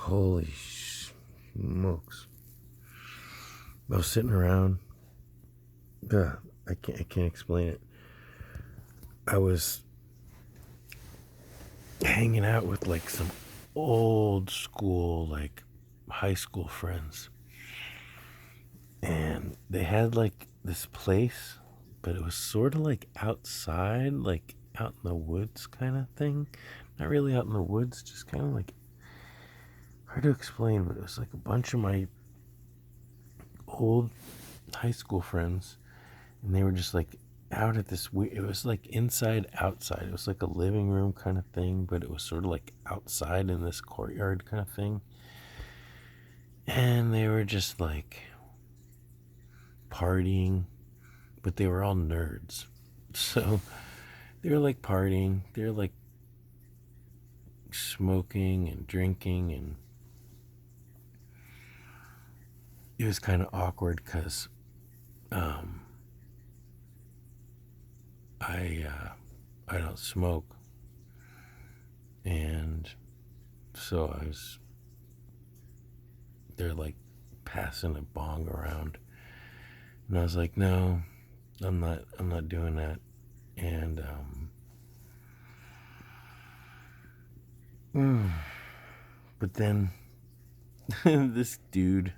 Holy smokes. I was sitting around. I can't explain it. I was hanging out with like some old school, like high school friends. And they had like this place, but it was sort of like outside, like out in the woods kind of thing. Not really out in the woods, just kind of like hard to explain, but it was like a bunch of my old high school friends, and they were just like out at this weird, it was like inside outside, it was like a living room kind of thing, but it was sort of like outside in this courtyard kind of thing. And they were just like partying, but they were all nerds. So they were like partying, they were like smoking and drinking, and it was kind of awkward because um, I don't smoke, and so they're like passing a bong around, and I was like, no, I'm not doing that, and but then this dude,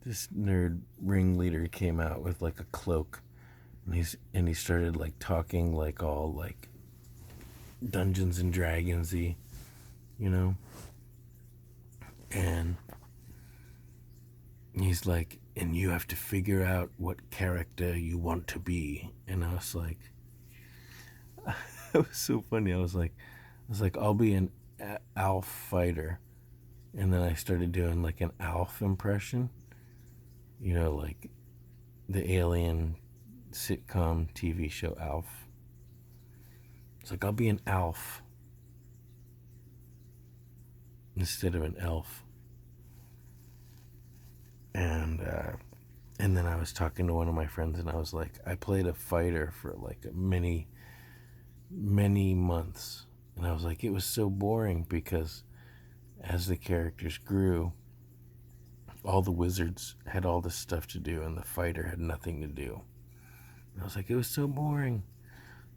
this nerd ringleader came out with like a cloak, and he started like talking like all like Dungeons and Dragonsy, you know, and he's like, and you have to figure out what character you want to be. And I was like, it was so funny. I was like, I'll be an Alf fighter. And then I started doing like an Alf impression, like the alien sitcom TV show Alf. It's like, I'll be an Alf instead of an elf. And then I was talking to one of my friends, and I was like, I played a fighter for like many, many months. And I was like, it was so boring because as the characters grew, all the wizards had all this stuff to do, and the fighter had nothing to do. And I was like, it was so boring.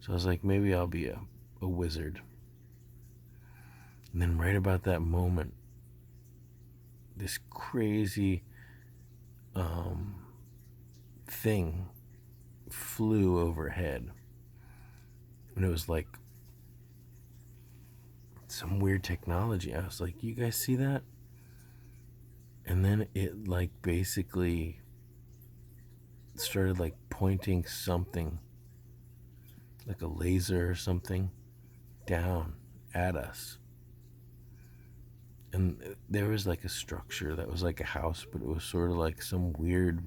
So I was like, maybe I'll be a wizard. And then right about that moment, this crazy thing flew overhead. And it was like some weird technology. I was like, you guys see that? And then it like basically started like pointing something, like a laser or something, down at us. And there was like a structure that was like a house, but it was sort of like some weird.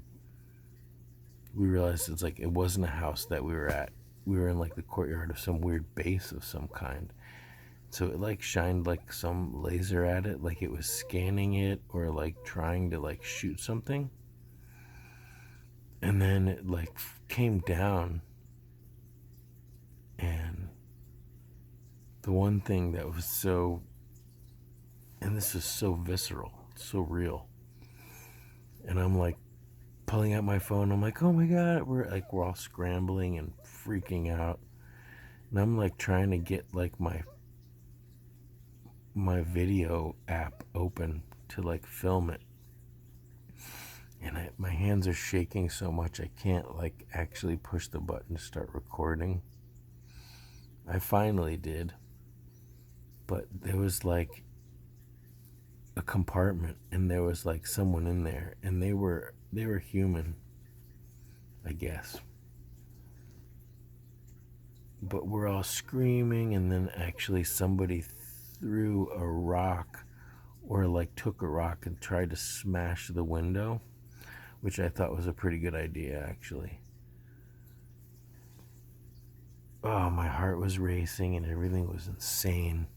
We realized it's like it wasn't a house that we were at. We were in like the courtyard of some weird base of some kind. So it like shined like some laser at it, like it was scanning it or like trying to like shoot something. And then it like came down, and the one thing that was so, and this is so visceral, so real. And I'm like pulling out my phone. I'm like, oh my God, we're all scrambling and freaking out. And I'm like trying to get like my video app open to like film it. And my hands are shaking so much I can't like actually push the button to start recording. I finally did. But there was like a compartment, and there was like someone in there, and they were human, I guess. But we're all screaming, and then actually somebody threw a rock, or like took a rock and tried to smash the window, which I thought was a pretty good idea, actually. Oh, my heart was racing and everything was insane.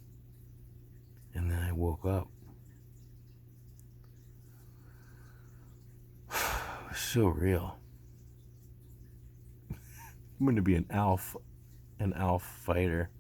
And then I woke up. It was so real. I'm going to be an Alf fighter.